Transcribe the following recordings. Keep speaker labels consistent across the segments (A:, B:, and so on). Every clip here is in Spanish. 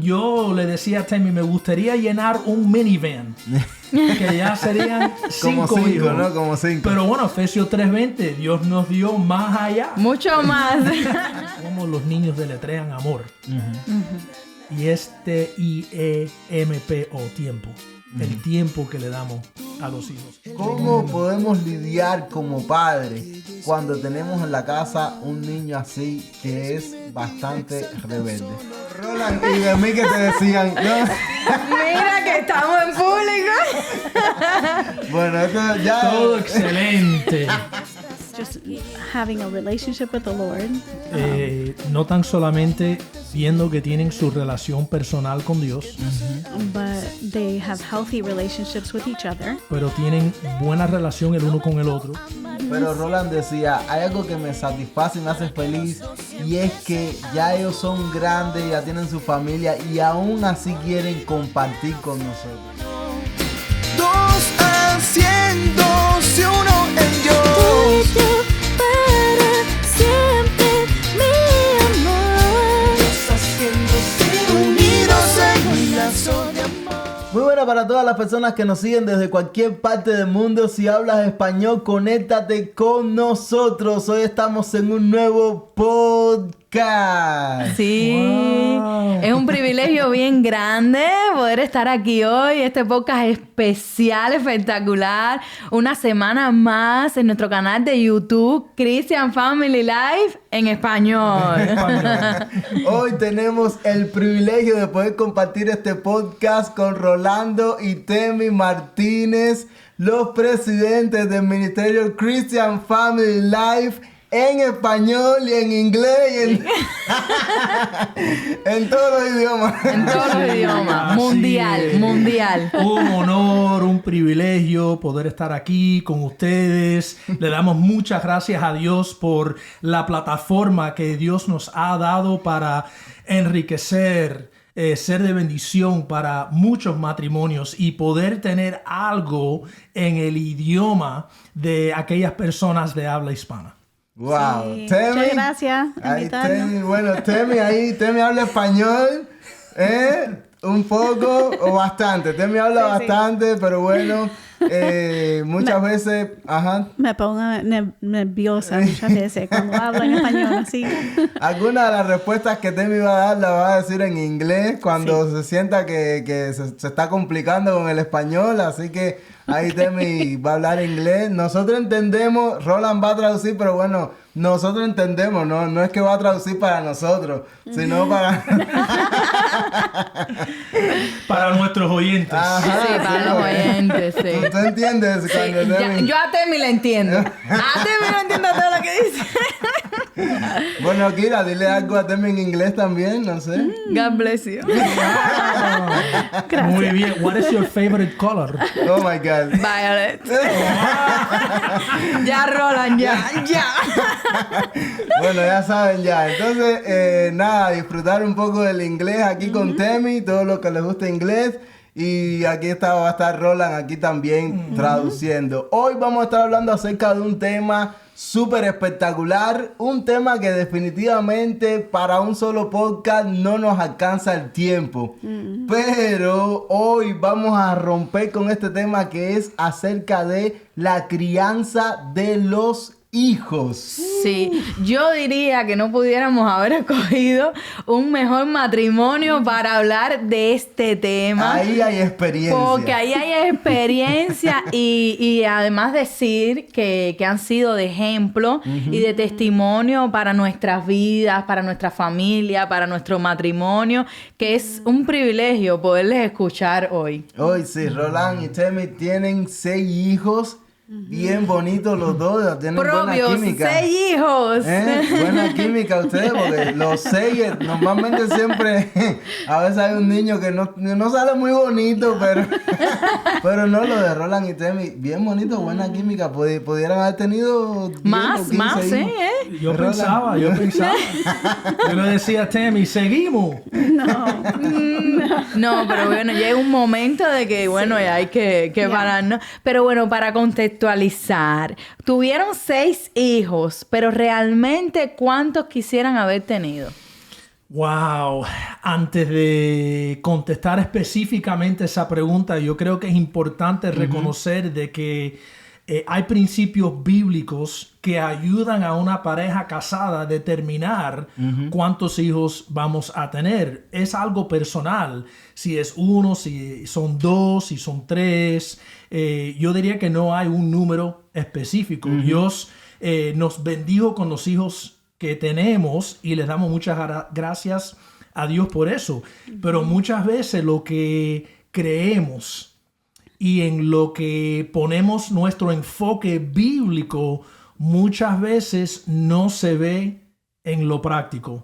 A: yo le decía a Temi, me gustaría llenar un minivan. Que ya serían 5 hijos,
B: ¿no? Como 5.
A: Pero bueno, Efesios 3:20, Dios nos dio más allá.
C: Mucho más.
A: Como los niños deletrean amor. Y TIEMPO, tiempo. El tiempo que le damos a los hijos.
B: ¿Cómo podemos lidiar como padres cuando tenemos en la casa un niño así que es bastante rebelde? Roland, y de mí que te decían, ¿no?
C: Mira que estamos en público.
B: Bueno, esto ya...
A: Todo excelente.
D: Just having a relationship with the Lord.
A: No tan solamente viendo que tienen su relación personal con Dios,
D: But they have healthy relationships with each other.
A: pero tienen buena relación el uno con el otro.
B: Pero Roland decía, hay algo que me satisface y me hace feliz, y es que ya ellos son grandes, ya tienen su familia y aún así quieren compartir con nosotros.
E: 2 haciéndose uno en Dios.
D: Para siempre, mi amor.
E: Dos haciéndose unidos en un lazo de amor.
B: Muy buena para todas las personas que nos siguen desde cualquier parte del mundo. Si hablas español, conéctate con nosotros. Hoy estamos en un nuevo podcast.
C: Sí,
A: Wow.
C: es un privilegio bien grande poder estar aquí hoy. Este podcast especial, espectacular. Una semana más en nuestro canal de YouTube, Christian Family Life en español.
B: Hoy tenemos el privilegio de poder compartir este podcast con Rolando y Temi Martínez, los presidentes del Ministerio Christian Family Life, en español y en inglés y en todos los idiomas.
C: En todos los idiomas.
A: Así
C: Mundial,
A: es.
C: mundial.
A: Un honor, un privilegio poder estar aquí con ustedes. Le damos muchas gracias a Dios por la plataforma que Dios nos ha dado para enriquecer, ser de bendición para muchos matrimonios y poder tener algo en el idioma de aquellas personas de habla hispana.
B: Wow,
D: Sí.
B: Temi.
D: Muchas gracias por
B: Ahí,
D: invitarnos.
B: Temi, bueno, Temi habla español, un poco o bastante. Temi habla
D: Sí, sí.
B: bastante, pero bueno, muchas veces, ajá.
D: Me pongo nerviosa muchas veces cuando hablo en español así.
B: Algunas de las respuestas que Temi va a dar la va a decir en inglés cuando se sienta que se está complicando con el español, así que ahí Temi va a hablar inglés. Nosotros entendemos, Roland va a traducir, pero bueno, nosotros entendemos, no es que va a traducir para nosotros, sino para...
A: Para nuestros oyentes.
B: Ajá,
C: Sí, para los oyentes, sí.
B: ¿Tú entiendes?
C: Sí,
B: Cuando Temi-
C: yo a Temi le entiendo. A Temi no entiendo todo lo que dice.
B: Bueno, Kira, dile algo a Temi en inglés también, no sé.
C: God bless you.
A: Muy bien. What is your favorite color?
B: Oh my God.
C: Violet. Ya, Roland, ya.
B: Bueno, ya saben ya. Entonces, nada, disfrutar un poco del inglés aquí con Temi, todo lo que les gusta inglés. Y aquí va a estar Roland aquí también traduciendo. Hoy vamos a estar hablando acerca de un tema súper espectacular. Un tema que definitivamente para un solo podcast no nos alcanza el tiempo. Pero hoy vamos a romper con este tema que es acerca de la crianza de los hijos.
C: Sí, yo diría que no pudiéramos haber escogido un mejor matrimonio para hablar de este tema.
B: Ahí hay experiencia.
C: Porque ahí hay experiencia y además decir que han sido de ejemplo y de testimonio para nuestras vidas, para nuestra familia, para nuestro matrimonio, que es un privilegio poderles escuchar hoy.
B: Hoy sí, Roland y Temi tienen 6 hijos. Bien bonitos los dos, tienen buena
C: Propios,
B: química.
C: 6 hijos.
B: Buena química ustedes, porque los 6 normalmente siempre, a veces hay un niño que no sale muy bonito, pero no, lo de Roland y Temi, bien bonito, buena química, pudieran haber tenido 10 o 15
C: Más, sí,
B: hijos.
A: Yo
B: Roland.
A: pensaba. Yo le decía a Temi, seguimos.
C: No, pero bueno, llega un momento de que, bueno, ya hay que pararnos. Pero bueno, para contextualizar, tuvieron 6 hijos, pero realmente, ¿cuántos quisieran haber tenido?
A: Wow, antes de contestar específicamente esa pregunta, yo creo que es importante reconocer de que hay principios bíblicos que ayudan a una pareja casada a determinar cuántos hijos vamos a tener. Es algo personal, si es uno, si son dos, si son tres. Yo diría que no hay un número específico. Dios nos bendijo con los hijos que tenemos y les damos muchas gracias a Dios por eso. Pero muchas veces lo que creemos y en lo que ponemos nuestro enfoque bíblico muchas veces no se ve en lo práctico.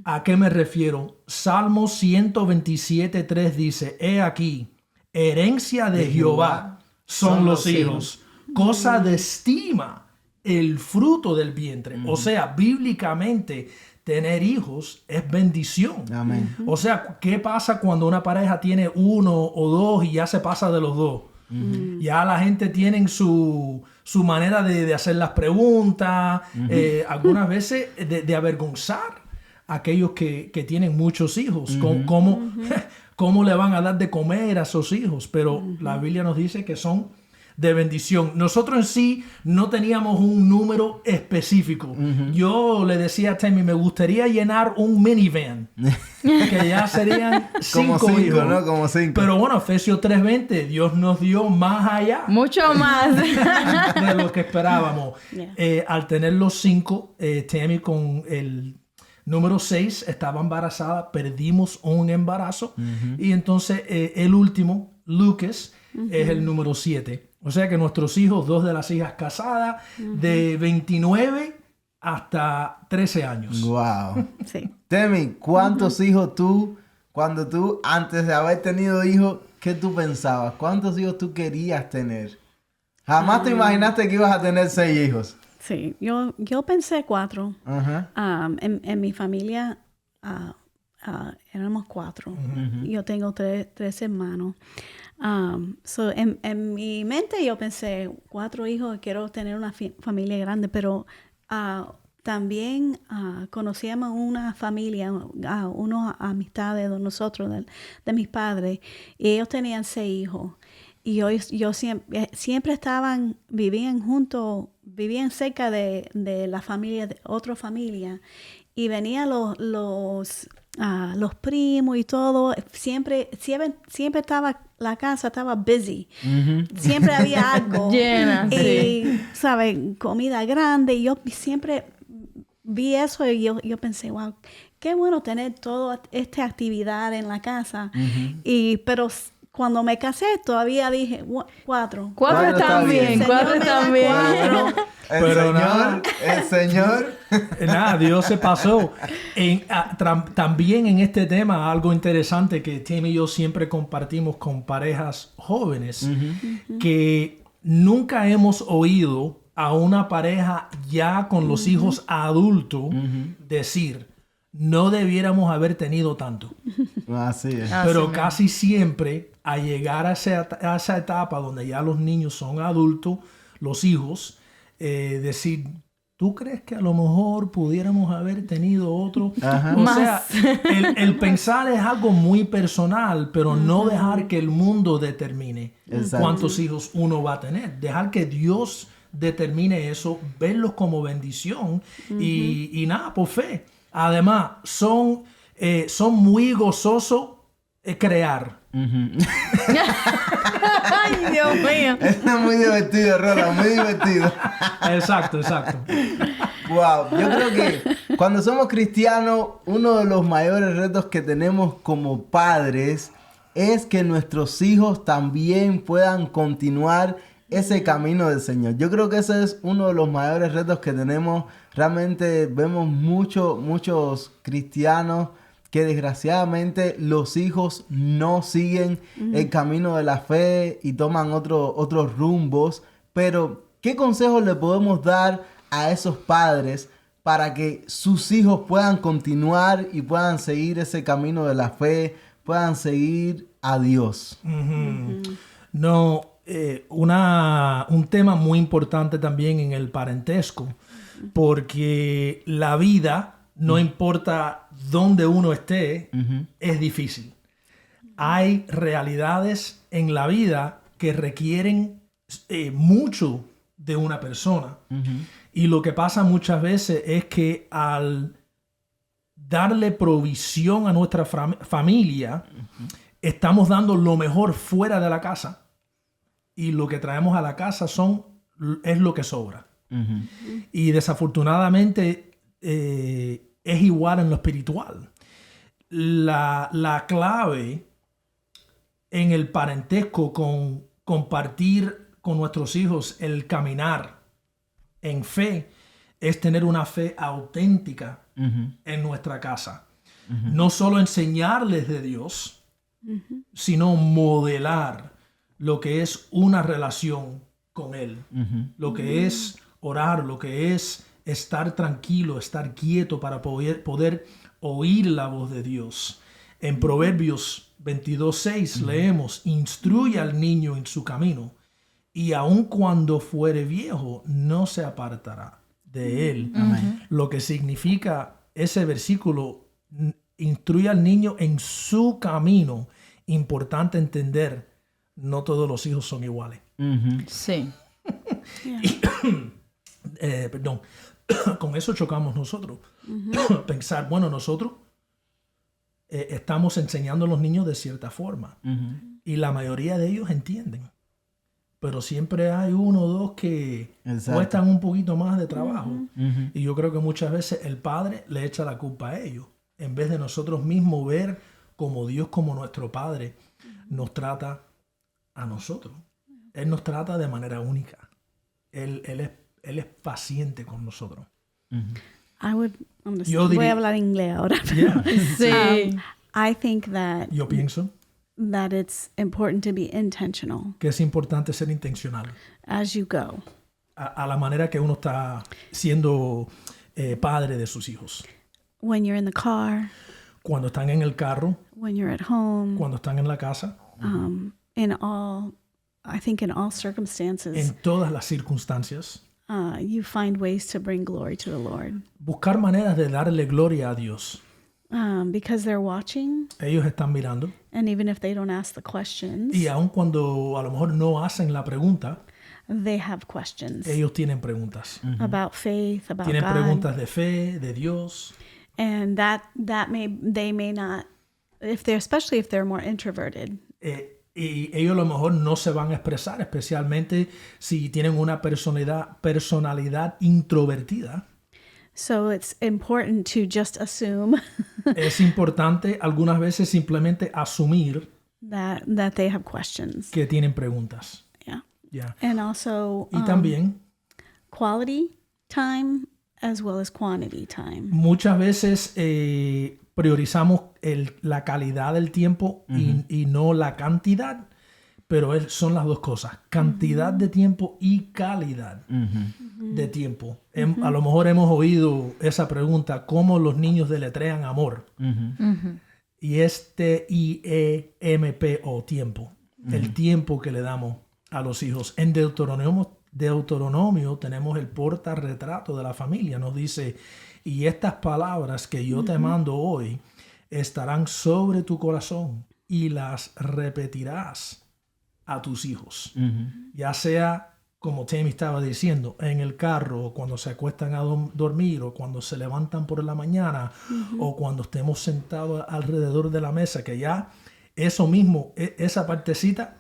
A: ¿A qué me refiero? Salmo 127:3 dice: He aquí, herencia de Jehová son los hijos, cosa de estima el fruto del vientre. O sea, bíblicamente, tener hijos es bendición.
B: Amén.
A: O sea, ¿qué pasa cuando una pareja tiene uno o dos y ya se pasa de los dos? Ya la gente tiene su manera de hacer las preguntas, algunas veces de avergonzar a aquellos que tienen muchos hijos. ¿Cómo le van a dar de comer a esos hijos? Pero la Biblia nos dice que son de bendición. Nosotros en sí no teníamos un número específico. Yo le decía a Temi, me gustaría llenar un minivan, que ya serían 5 hijos,
B: ¿no? Como 5.
A: Pero bueno, Efesios 3:20, Dios nos dio más allá.
C: Mucho más.
A: De lo que esperábamos.
D: Yeah.
A: Al tener los 5, Temi con el número 6 estaba embarazada, perdimos un embarazo. Y entonces el último, Lucas, es el número 7. O sea que nuestros hijos, 2 de las hijas casadas, de 29 hasta 13 años.
B: Wow.
D: Sí.
B: Temi, ¿cuántos hijos cuando tú, antes de haber tenido hijos, qué tú pensabas? ¿Cuántos hijos tú querías tener? Jamás te imaginaste que ibas a tener 6 hijos.
D: Sí, yo pensé 4.
B: Ajá.
D: En mi familia éramos 4. Yo tengo 3 hermanos. So en mi mente yo pensé 4 hijos, quiero tener una familia grande, pero también conocíamos una familia, unas amistades de nosotros, de mis padres, y ellos tenían 6 hijos. Y yo siempre vivían juntos, vivían cerca de la familia, de otra familia, y venían los primos y todo. Siempre estaba, la casa estaba busy. Siempre había algo.
C: Llena,
D: y,
C: sí.
D: ¿sabes? Comida grande. Y yo siempre vi eso y yo pensé, wow, qué bueno tener toda esta actividad en la casa. Pero cuando me casé, todavía dije 4.
C: 4 están bien, 4 están bien.
A: Pero
B: El Señor.
A: Nada, Dios se pasó. También en este tema, algo interesante que Tim y yo siempre compartimos con parejas jóvenes, que nunca hemos oído a una pareja ya con los hijos adultos decir: no debiéramos haber tenido tanto.
B: Así es.
A: Pero casi siempre, al llegar a esa etapa donde ya los niños son adultos, los hijos, decir: ¿tú crees que a lo mejor pudiéramos haber tenido otro?
B: Ajá.
A: O sea, el pensar es algo muy personal, pero no dejar que el mundo determine cuántos hijos uno va a tener. Dejar que Dios determine eso, verlos como bendición y nada, por fe. Además, son muy gozosos crear.
C: Ay, Dios mío.
B: Es muy divertido, Roland, muy divertido.
A: Exacto.
B: Wow, yo creo que cuando somos cristianos, uno de los mayores retos que tenemos como padres es que nuestros hijos también puedan continuar ese camino del Señor. Yo creo que ese es uno de los mayores retos que tenemos. Realmente vemos muchos cristianos que desgraciadamente los hijos no siguen el camino de la fe y toman otros rumbos. Pero, ¿qué consejos le podemos dar a esos padres para que sus hijos puedan continuar y puedan seguir ese camino de la fe, puedan seguir a Dios?
A: No, un tema muy importante también en el parentesco, porque la vida no importa dónde uno esté, es difícil. Hay realidades en la vida que requieren mucho de una persona. Y lo que pasa muchas veces es que al darle provisión a nuestra familia, estamos dando lo mejor fuera de la casa. Y lo que traemos a la casa es lo que sobra. Y desafortunadamente es igual en lo espiritual. La clave en el parentesco con compartir con nuestros hijos el caminar en fe es tener una fe auténtica en nuestra casa. No solo enseñarles de Dios, sino modelar lo que es una relación con Él, lo que es orar, lo que es estar tranquilo, estar quieto para poder oír la voz de Dios. En Proverbios 22:6 leemos: instruye al niño en su camino, y aun cuando fuere viejo, no se apartará de él. Lo que significa ese versículo, instruye al niño en su camino. Importante entender, no todos los hijos son iguales.
C: Sí.
A: Perdón, con eso chocamos nosotros. Pensar, bueno, nosotros estamos enseñando a los niños de cierta forma y la mayoría de ellos entienden, pero siempre hay uno o dos que cuestan un poquito más de trabajo. Y yo creo que muchas veces el padre le echa la culpa a ellos en vez de nosotros mismos ver como Dios, como nuestro Padre, nos trata a nosotros. Él nos trata de manera única. Él es paciente con nosotros.
D: Voy a hablar inglés ahora.
A: Yeah.
C: Sí.
D: I think that
A: Yo pienso
D: that it's important to be intentional
A: que es importante ser intencional.
D: as you go.
A: A la manera que uno está siendo padre de sus hijos.
D: When you're in the car,
A: Cuando están en el carro,
D: when you're at home,
A: cuando están en la casa,
D: I think in all circumstances,
A: en todas las circunstancias,
D: you find ways to bring glory to the Lord.
A: buscar maneras de darle gloria a Dios.
D: Because they're watching,
A: Ellos están mirando
D: and even if they don't ask the questions,
A: y aun cuando a lo mejor no hacen la pregunta,
D: they have questions
A: ellos tienen preguntas.
D: about faith, about
A: Tienen
D: God.
A: preguntas de fe, de Dios.
D: And they may not, especially if they're more introverted.
A: Y ellos a lo mejor no se van a expresar, especialmente si tienen una personalidad introvertida.
D: So it's important to just assume
A: Es importante algunas veces simplemente asumir
D: that they have questions.
A: que tienen preguntas.
D: Yeah.
A: Ya.
D: And also
A: Y también
D: quality time as well as quantity time.
A: muchas veces priorizamos la calidad del tiempo y no la cantidad, pero son las dos cosas, cantidad de tiempo y calidad de tiempo. A lo mejor hemos oído esa pregunta, ¿cómo los niños deletrean amor? Y es T-I-E-M-P-O, tiempo, el tiempo que le damos a los hijos. En Deuteronomio tenemos el portarretrato de la familia, nos dice: y estas palabras que yo te mando hoy estarán sobre tu corazón y las repetirás a tus hijos. Ya sea, como Tammy estaba diciendo, en el carro, o cuando se acuestan a dormir, o cuando se levantan por la mañana, o cuando estemos sentados alrededor de la mesa, que ya eso mismo, esa partecita,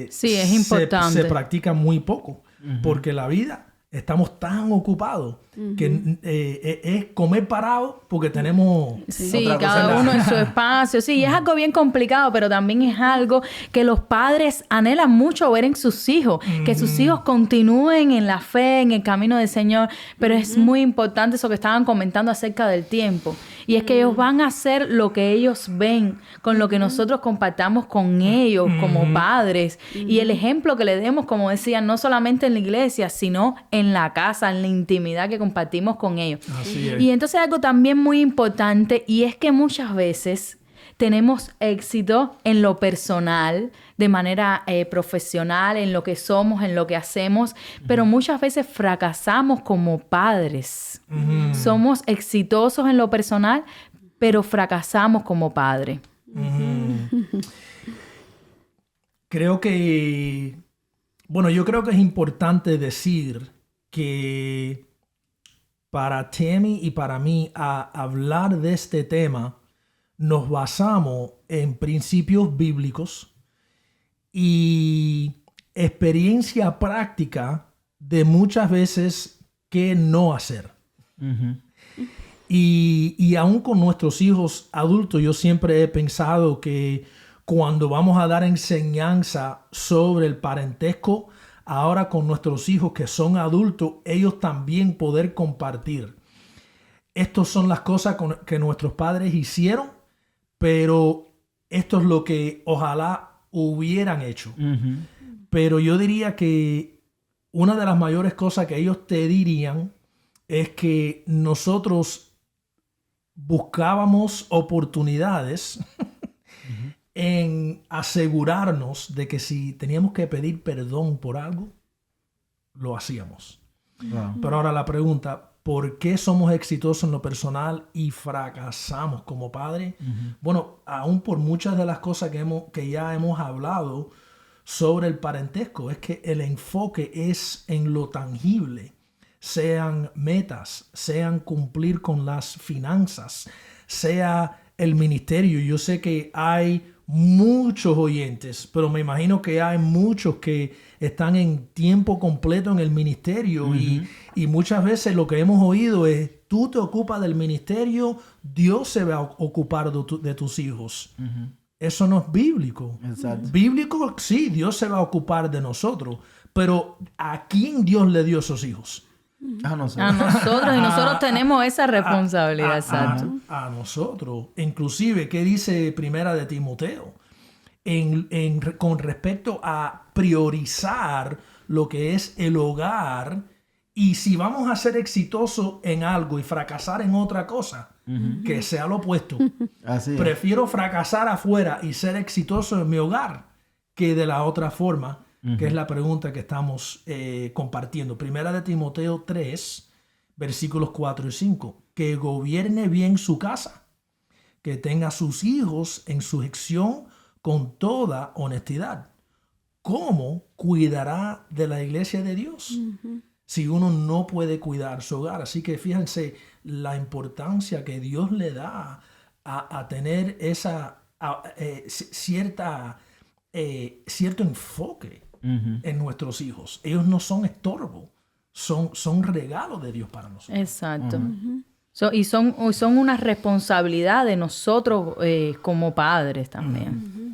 C: Sí, es importante.
A: se practica muy poco, porque la vida estamos tan ocupados que es comer parado porque tenemos
C: Sí,
A: otra cosa
C: cada uno en su espacio. Sí, es algo bien complicado, pero también es algo que los padres anhelan mucho ver en sus hijos, que sus hijos continúen en la fe, en el camino del Señor, pero es muy importante eso que estaban comentando acerca del tiempo. Y es que ellos van a hacer lo que ellos ven, con lo que nosotros compartamos con ellos como padres. Y el ejemplo que le demos, como decían, no solamente en la iglesia, sino en la casa, en la intimidad que compartimos con ellos.
A: Así es.
C: Y entonces algo también muy importante, y es que muchas veces tenemos éxito en lo personal, de manera profesional, en lo que somos, en lo que hacemos, pero muchas veces fracasamos como padres. Somos exitosos en lo personal, pero fracasamos como padre.
A: Creo que, bueno, yo creo que es importante decir que para Tammy y para mí a hablar de este tema nos basamos en principios bíblicos y experiencia práctica de muchas veces qué no hacer. Y aún con nuestros hijos adultos, yo siempre he pensado que cuando vamos a dar enseñanza sobre el parentesco, ahora con nuestros hijos que son adultos, ellos también poder compartir. Estas son las cosas que nuestros padres hicieron, pero esto es lo que ojalá hubieran hecho. Pero yo diría que una de las mayores cosas que ellos te dirían es que nosotros buscábamos oportunidades en asegurarnos de que si teníamos que pedir perdón por algo, lo hacíamos. Pero ahora la pregunta, ¿por qué somos exitosos en lo personal y fracasamos como padres? Bueno, aún por muchas de las cosas que ya hemos hablado sobre el parentesco, es que el enfoque es en lo tangible, sean metas, sean cumplir con las finanzas, sea el ministerio. Yo sé que hay muchos oyentes, pero me imagino que hay muchos que están en tiempo completo en el ministerio y muchas veces lo que hemos oído es: tú te ocupas del ministerio, Dios se va a ocupar de tus hijos. Eso no es bíblico.
B: Exacto.
A: Bíblico, sí, Dios se va a ocupar de nosotros, pero ¿a quién Dios le dio esos hijos?
B: A
C: A
B: nosotros.
C: nosotros, y nosotros tenemos esa responsabilidad, exacto.
A: A nosotros. Inclusive, ¿qué dice Primera de Timoteo? Con respecto a priorizar lo que es el hogar, y si vamos a ser exitosos en algo y fracasar en otra cosa, que sea lo opuesto.
B: Así es.
A: Prefiero fracasar afuera y ser exitoso en mi hogar que de la otra forma, que es la pregunta que estamos compartiendo. Primera de Timoteo 3, versículos 4 y 5. Que gobierne bien su casa, que tenga sus hijos en sujeción con toda honestidad. ¿Cómo cuidará de la iglesia de Dios si uno no puede cuidar su hogar? Así que fíjense la importancia que Dios le da a tener esa cierto enfoque en nuestros hijos. Ellos no son estorbo, son regalos de Dios para nosotros.
C: Exacto. Y son una responsabilidad de nosotros como padres también.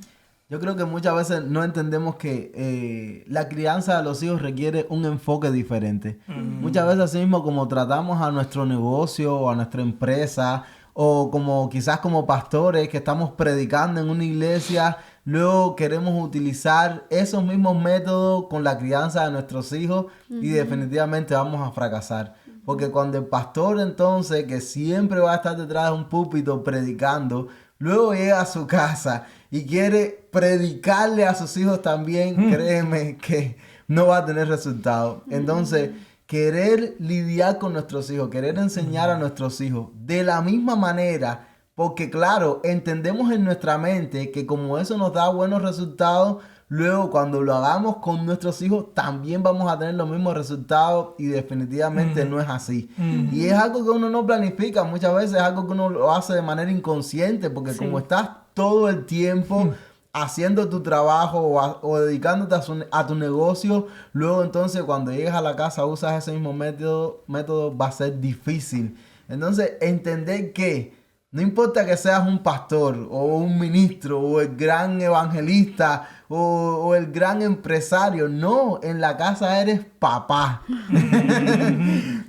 B: Yo creo que muchas veces no entendemos que la crianza de los hijos requiere un enfoque diferente. Muchas veces así mismo como tratamos a nuestro negocio o a nuestra empresa, o como quizás como pastores que estamos predicando en una iglesia, luego queremos utilizar esos mismos métodos con la crianza de nuestros hijos y definitivamente vamos a fracasar. Porque cuando el pastor entonces, que siempre va a estar detrás de un púlpito predicando, luego llega a su casa y quiere predicarle a sus hijos también, créeme que no va a tener resultado. Entonces, querer lidiar con nuestros hijos, querer enseñar a nuestros hijos de la misma manera, porque claro, entendemos en nuestra mente que como eso nos da buenos resultados, luego cuando lo hagamos con nuestros hijos también vamos a tener los mismos resultados, y definitivamente no es así. Y es algo que uno no planifica, muchas veces es algo que uno lo hace de manera inconsciente, porque como estás todo el tiempo haciendo tu trabajo o dedicándote a tu negocio, luego entonces cuando llegues a la casa usas ese mismo método va a ser difícil. Entonces entender que no importa que seas un pastor o un ministro o el gran evangelista o el gran empresario, no, en la casa eres papá.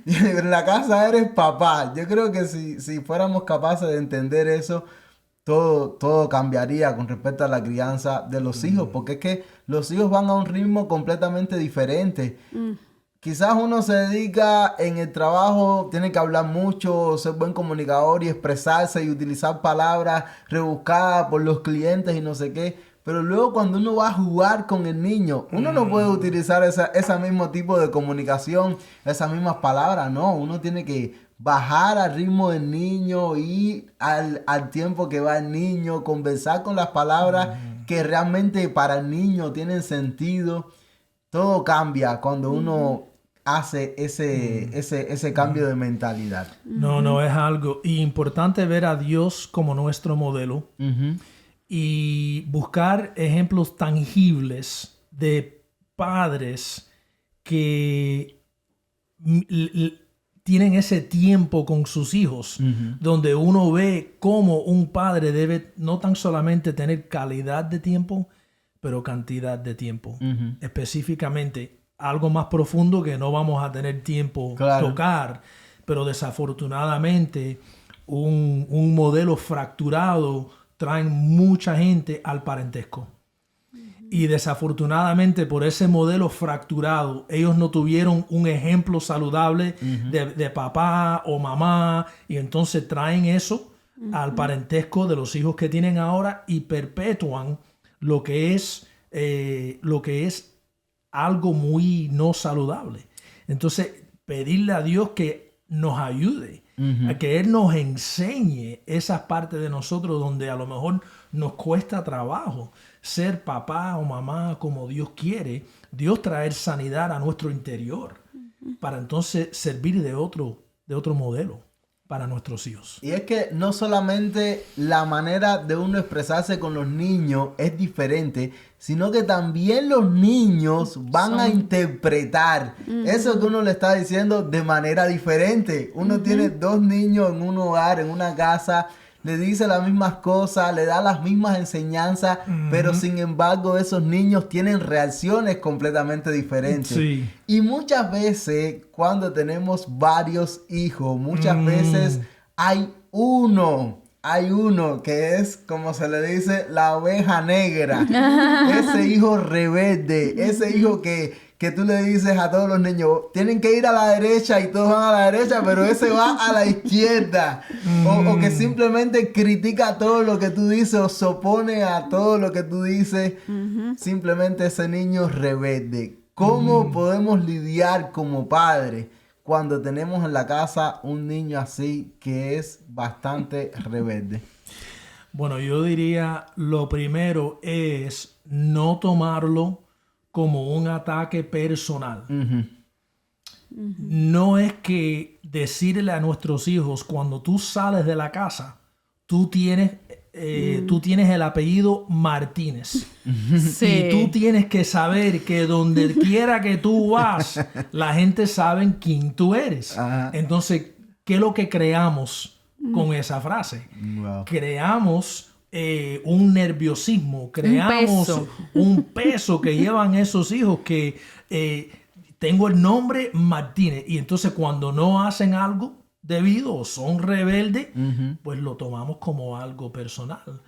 B: En la casa eres papá. Yo creo que si fuéramos capaces de entender eso, todo cambiaría con respecto a la crianza de los hijos, porque es que los hijos van a un ritmo completamente diferente. quizás uno se dedica en el trabajo, tiene que hablar mucho, ser buen comunicador y expresarse y utilizar palabras rebuscadas por los clientes y no sé qué. Pero luego cuando uno va a jugar con el niño, uno no puede utilizar ese mismo tipo de comunicación, esas mismas palabras, no. Uno tiene que bajar al ritmo del niño, ir al tiempo que va el niño, conversar con las palabras que realmente para el niño tienen sentido. Todo cambia cuando uno hace ese cambio de mentalidad.
A: No, es algo importante ver a Dios como nuestro modelo y buscar ejemplos tangibles de padres que tienen ese tiempo con sus hijos, donde uno ve cómo un padre debe no tan solamente tener calidad de tiempo, pero cantidad de tiempo. Específicamente, algo más profundo que no vamos a tener tiempo tocar, pero desafortunadamente un modelo fracturado trae mucha gente al parentesco. Y desafortunadamente por ese modelo fracturado, ellos no tuvieron un ejemplo saludable de papá o mamá, y entonces traen eso al parentesco de los hijos que tienen ahora y perpetúan lo que es algo muy no saludable. Entonces, pedirle a Dios que nos ayude, a que Él nos enseñe esas partes de nosotros donde a lo mejor nos cuesta trabajo ser papá o mamá como Dios quiere. Dios traer sanidad a nuestro interior para entonces servir de otro modelo para nuestros hijos.
B: Y es que no solamente la manera de uno expresarse con los niños es diferente, sino que también los niños van a interpretar eso que uno le está diciendo de manera diferente. Uno tiene 2 niños en un hogar, en una casa, le dice las mismas cosas, le da las mismas enseñanzas, pero sin embargo esos niños tienen reacciones completamente diferentes.
A: Sí.
B: Y muchas veces cuando tenemos varios hijos, muchas veces hay uno que es, como se le dice, la oveja negra. Ese hijo rebelde, ese hijo que tú le dices a todos los niños, tienen que ir a la derecha y todos van a la derecha, pero ese va a la izquierda. O que simplemente critica todo lo que tú dices o se opone a todo lo que tú dices. Simplemente ese niño rebelde. ¿Cómo podemos lidiar como padres cuando tenemos en la casa un niño así que es bastante rebelde?
A: Bueno, yo diría lo primero es no tomarlo como un ataque personal. No es que decirle a nuestros hijos cuando tú sales de la casa, tú tienes el apellido Martínez.
C: Sí.
A: Y tú tienes que saber que donde quiera que tú vas, la gente sabe quién tú eres. Entonces, ¿qué es lo que creamos con esa frase?
B: Wow.
A: Creamos un nerviosismo, creamos un peso que llevan esos hijos que tengo el nombre Martínez, y entonces cuando no hacen algo debido o son rebeldes, pues lo tomamos como algo personal,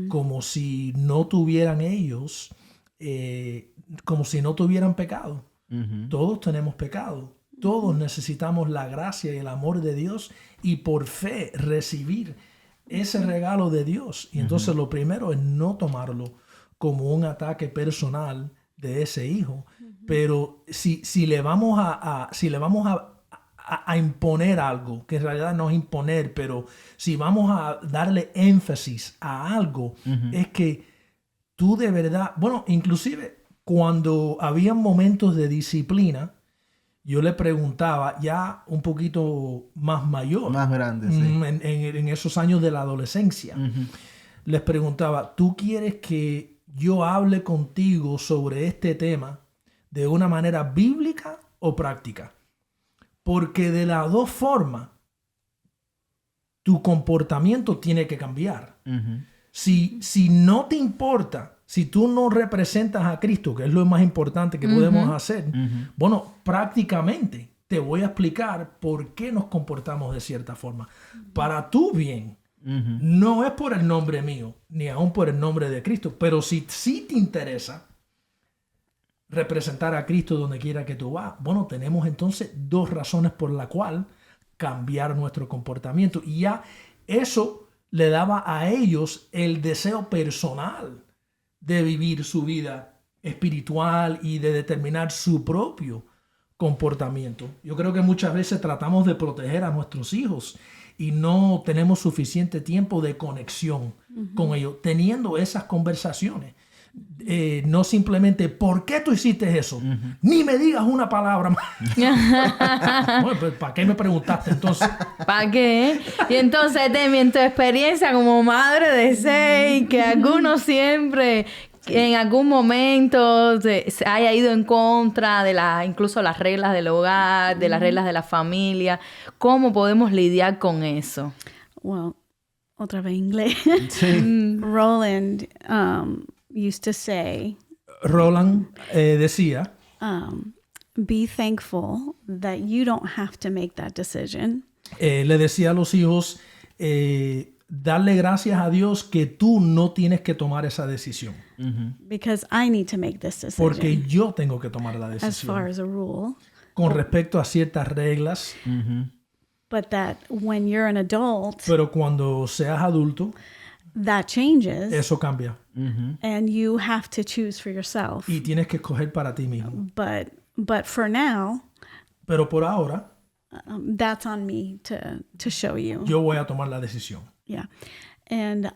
A: como si no tuvieran ellos, como si no tuvieran pecado. Todos tenemos pecado, todos necesitamos la gracia y el amor de Dios y por fe recibir ese regalo de Dios. Y entonces lo primero es no tomarlo como un ataque personal de ese hijo. Pero si le vamos a imponer algo, que en realidad no es imponer, pero si vamos a darle énfasis a algo, es que tú de verdad, bueno, inclusive cuando había momentos de disciplina, yo le preguntaba, ya un poquito más mayor,
B: Más grande, sí.
A: en esos años de la adolescencia, les preguntaba, ¿tú quieres que yo hable contigo sobre este tema de una manera bíblica o práctica? Porque de las dos formas, tu comportamiento tiene que cambiar. Si no te importa, si tú no representas a Cristo, que es lo más importante que podemos hacer, bueno, prácticamente te voy a explicar por qué nos comportamos de cierta forma. Para tu bien. No es por el nombre mío, ni aún por el nombre de Cristo. Pero si te interesa, representar a Cristo donde quiera que tú vas. Bueno, tenemos entonces 2 razones por la cual cambiar nuestro comportamiento. Y ya eso le daba a ellos el deseo personal de vivir su vida espiritual y de determinar su propio comportamiento. Yo creo que muchas veces tratamos de proteger a nuestros hijos y no tenemos suficiente tiempo de conexión con ellos, teniendo esas conversaciones. No simplemente, ¿por qué tú hiciste eso? Ni me digas una palabra más. Bueno, pues, ¿para qué me preguntaste entonces?
C: ¿Para qué? Y entonces, Temi, en tu experiencia como madre de 6, que alguno siempre en algún momento se haya ido en contra de incluso las reglas del hogar, de las reglas de la familia, ¿cómo podemos lidiar con eso?
D: Well, otra vez inglés.
B: Sí.
D: Roland used to say,
A: Roland decía,
D: be thankful that you don't have to make that decision.
A: le decía a los hijos, darle gracias a Dios que tú no tienes que tomar esa decisión.
D: Because I need to make this decision.
A: Porque yo tengo que tomar la
D: as far
A: decisión.
D: as a rule.
A: Con respecto a ciertas reglas.
D: But that when you're an adult,
A: Pero cuando seas adulto,
D: that changes.
A: eso cambia.
D: And you have to choose for yourself.
A: Y tienes que escoger para ti mismo.
D: But for now,
A: Pero por ahora,
D: that's on me to show you.
A: yo voy a tomar la decisión.
D: Yeah. And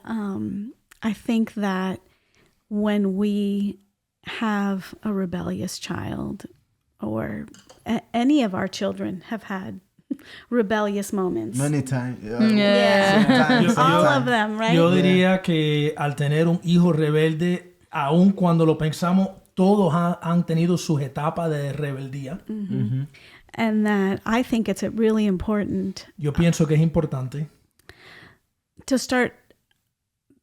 D: I think that when we have a rebellious child, or any of our children have had rebellious moments.
B: Many times.
D: Yeah. All of them, right?
A: Yo diría que al tener un hijo rebelde, aun cuando lo pensamos, todos han tenido sus etapas de rebeldía.
D: And that I think it's really important
A: Yo pienso que es importante
D: to start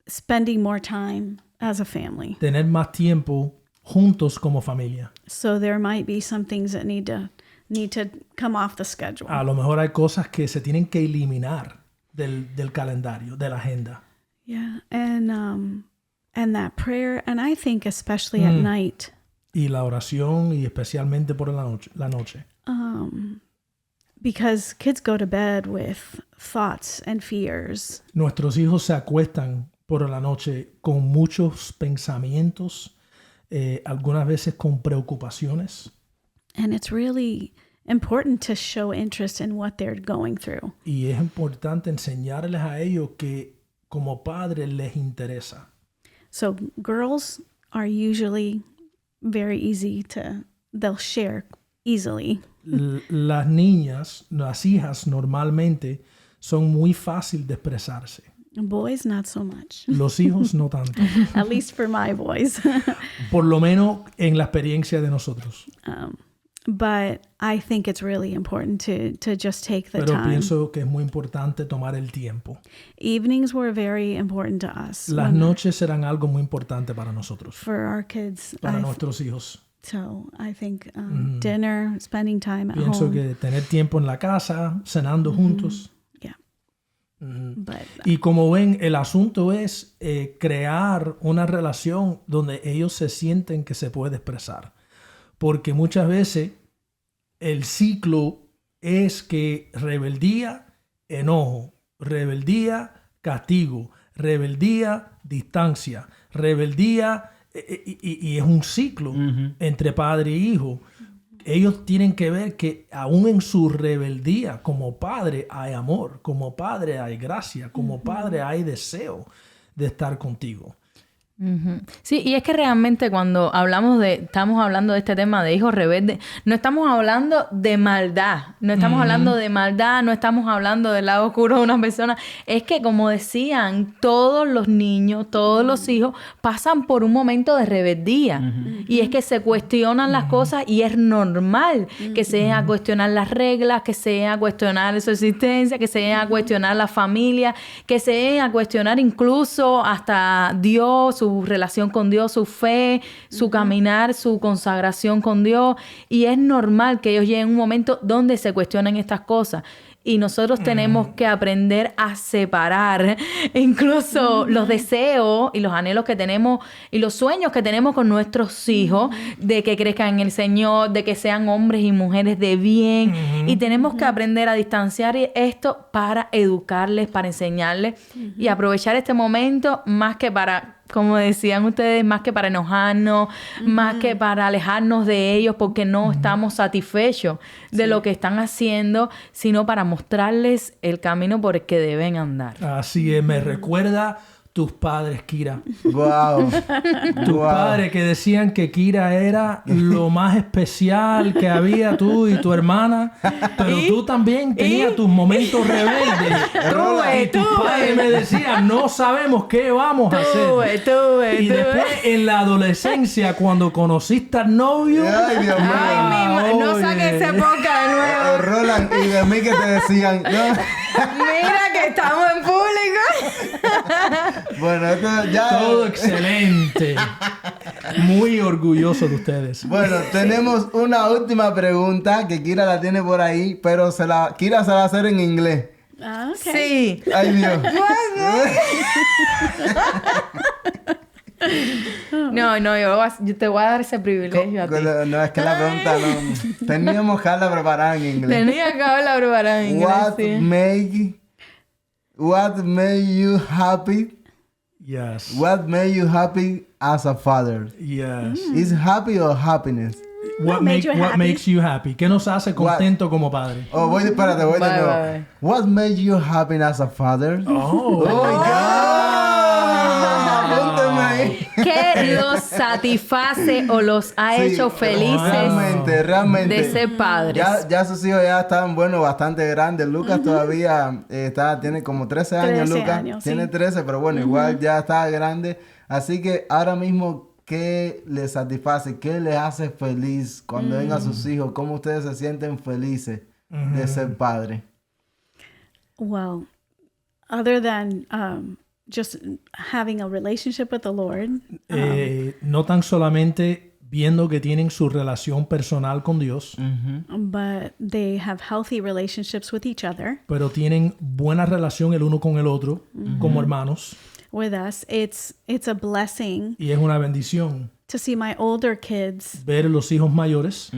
D: spending more time as a family.
A: tener más tiempo juntos como familia.
D: So there might be some things that need to come off the schedule.
A: A lo mejor hay cosas que se tienen que eliminar del calendario, de la agenda.
D: Yeah, and that prayer, and I think especially at night,
A: Y la oración, y especialmente por la noche.
D: because kids go to bed with thoughts and fears,
A: Nuestros hijos se acuestan por la noche con muchos pensamientos, algunas veces con preocupaciones.
D: and it's really important to show interest in what they're going through.
A: Y es importante enseñarles a ellos que como padres les interesa.
D: So girls are usually very easy they'll share easily.
A: Las niñas, las hijas normalmente son muy fáciles de expresarse.
D: Boys, not so much.
A: Los hijos no tanto.
D: At least for my boys.
A: Por lo menos en la experiencia de nosotros.
D: But I think it's really important to just take the
A: Pero
D: time.
A: pienso que es muy importante tomar el tiempo.
D: Evenings were very important to us.
A: Las noches serán algo muy importante para nosotros,
D: For our kids.
A: para nuestros hijos.
D: So I think dinner, spending time at
A: Pienso
D: home.
A: que tener tiempo en la casa, cenando juntos.
D: Yeah. But
A: Y como ven, el asunto es crear una relación donde ellos se sienten que se puede expresar. Porque muchas veces el ciclo es que rebeldía, enojo, rebeldía, castigo, rebeldía, distancia, rebeldía, y es un ciclo entre padre e hijo. Ellos tienen que ver que aún en su rebeldía, como padre hay amor, como padre hay gracia, como padre hay deseo de estar contigo.
C: Sí, y es que realmente cuando estamos hablando de este tema de hijos rebeldes, no estamos hablando de maldad, no estamos hablando de maldad, no estamos hablando del lado oscuro de una persona. Es que, como decían, todos los niños, todos los hijos pasan por un momento de rebeldía. Y es que se cuestionan las cosas y es normal que se vayan a cuestionar las reglas, que se vayan a cuestionar su existencia, que se vayan a cuestionar la familia, que se vayan a cuestionar incluso hasta Dios, su relación con Dios, su fe, su caminar, su consagración con Dios. Y es normal que ellos lleguen a un momento donde se cuestionan estas cosas. y nosotros tenemos que aprender a separar incluso los deseos y los anhelos que tenemos y los sueños que tenemos con nuestros hijos, de que crezcan en el Señor, de que sean hombres y mujeres de bien. Y tenemos que aprender a distanciar esto para educarles, para enseñarles y aprovechar este momento más que para, como decían ustedes, más que para enojarnos, más que para alejarnos de ellos porque no estamos satisfechos de lo que están haciendo, sino para mostrarles el camino por el que deben andar.
A: Así es, me recuerda tus padres, Kira.
B: Wow.
A: Tus padres que decían que Kira era lo más especial que había, tú y tu hermana, pero tú también tenías tus momentos rebeldes. Y tus padres me decían, no sabemos qué vamos a hacer. Y después en la adolescencia, cuando conociste al novio...
B: Ay, Dios mío.
C: No saques ese podcast de nuevo.
B: Roland, y de mí que te decían, no.
C: Mira que estamos en público.
B: Bueno, esto ya...
A: Todo excelente. Muy orgulloso de ustedes.
B: Bueno, tenemos una última pregunta que Kira la tiene por ahí, pero Kira se la va a hacer en inglés.
D: Ah, ok.
C: Sí.
B: Ay, Dios.
C: No, yo te voy a dar ese privilegio a ti.
B: No, es que la pregunta no... Teníamos que haberla preparada en inglés.
C: Tenía que haberla preparada en inglés.
B: What made you happy?
A: Yes.
B: What made you happy as a father?
A: Yes.
B: Is happy or happiness?
A: What makes you happy? ¿Qué nos hace contento como padre?
B: Oh, espérate, voy de
C: Bye,
B: nuevo.
C: bye.
B: What made you happy as a father?
A: Oh.
B: Apúntame ahí.
C: ¿Qué los satisface o los ha
B: Sí,
C: hecho felices
B: realmente.
C: de ser padres?
B: Ya sus hijos ya están, bueno, bastante grandes. Lucas todavía tiene como 13 años,
D: 13
B: Lucas.
D: años,
B: Tiene
D: sí.
B: 13, pero bueno, igual ya está grande. Así que ahora mismo, ¿qué les satisface? ¿Qué les hace feliz cuando ven a sus hijos? ¿Cómo ustedes se sienten felices de ser padres?
D: Well, other than just having a relationship with the Lord,
A: No tan solamente viendo que tienen su relación personal con Dios,
D: but they have healthy relationships with each other.
A: pero tienen buena relación el uno con el otro, como hermanos,
D: With us, it's a blessing
A: y es una bendición
D: to see my older kids
A: ver los hijos mayores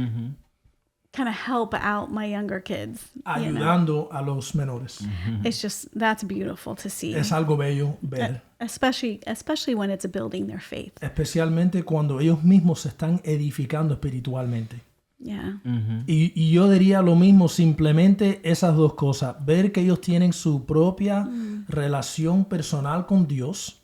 D: kind of help out my younger kids. You know?
A: ayudando a los menores.
D: It's just, that's beautiful to see.
A: Es algo bello ver,
D: Especially when it's building their faith.
A: especialmente cuando ellos mismos se están edificando espiritualmente.
D: Yeah.
A: Y yo diría lo mismo, simplemente esas dos cosas. Ver que ellos tienen su propia relación personal con Dios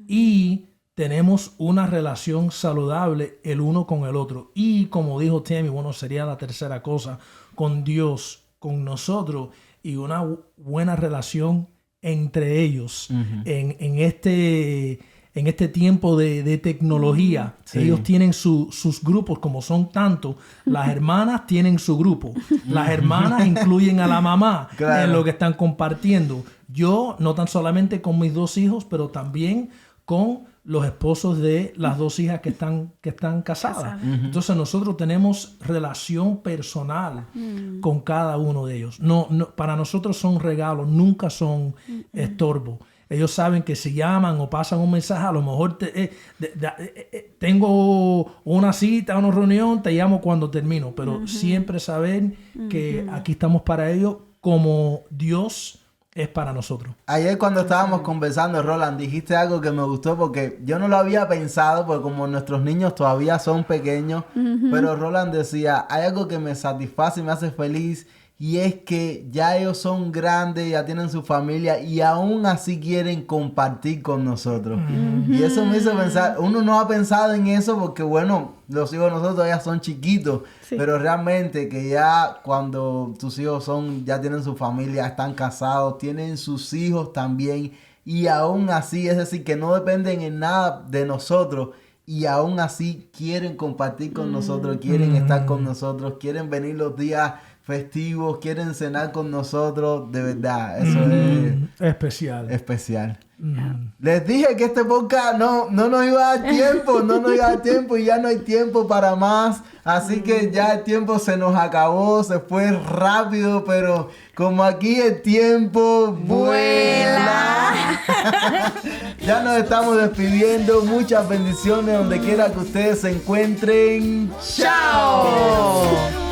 A: y tenemos una relación saludable el uno con el otro. Y como dijo Tammy, bueno, sería la tercera cosa, con Dios, con nosotros y una buena relación entre ellos en este tiempo de tecnología.
B: Sí.
A: Ellos tienen sus grupos, como son tantos. Las hermanas tienen su grupo. Las hermanas incluyen a la mamá
B: Claro.
A: en lo que están compartiendo. Yo, no tan solamente con mis dos hijos, pero también con los esposos de las dos hijas que están casadas. Entonces nosotros tenemos relación personal con cada uno de ellos. No, para nosotros son regalos, nunca son estorbo. Ellos saben que si llaman o pasan un mensaje, a lo mejor tengo una cita, una reunión, te llamo cuando termino. Pero siempre saber que aquí estamos para ellos como Dios es para nosotros.
B: Ayer cuando estábamos conversando, Roland, dijiste algo que me gustó porque yo no lo había pensado, porque como nuestros niños todavía son pequeños, pero Roland decía, hay algo que me satisface y me hace feliz, y es que ya ellos son grandes, ya tienen su familia y aún así quieren compartir con nosotros. Y eso me hizo pensar, uno no ha pensado en eso porque bueno, los hijos de nosotros todavía son chiquitos,
D: Sí.
B: pero realmente que ya cuando tus hijos ya tienen su familia, están casados, tienen sus hijos también, y aún así, es decir, que no dependen en nada de nosotros, y aún así quieren compartir con nosotros, quieren estar con nosotros, quieren venir los días festivos, quieren cenar con nosotros, de verdad, eso es
A: Especial.
B: especial. Les dije que este podcast no nos iba a dar tiempo, y ya no hay tiempo para más. Así que ya el tiempo se nos acabó, se fue rápido, pero como aquí el tiempo vuela. Ya nos estamos despidiendo. Muchas bendiciones donde quiera que ustedes se encuentren. ¡Chao!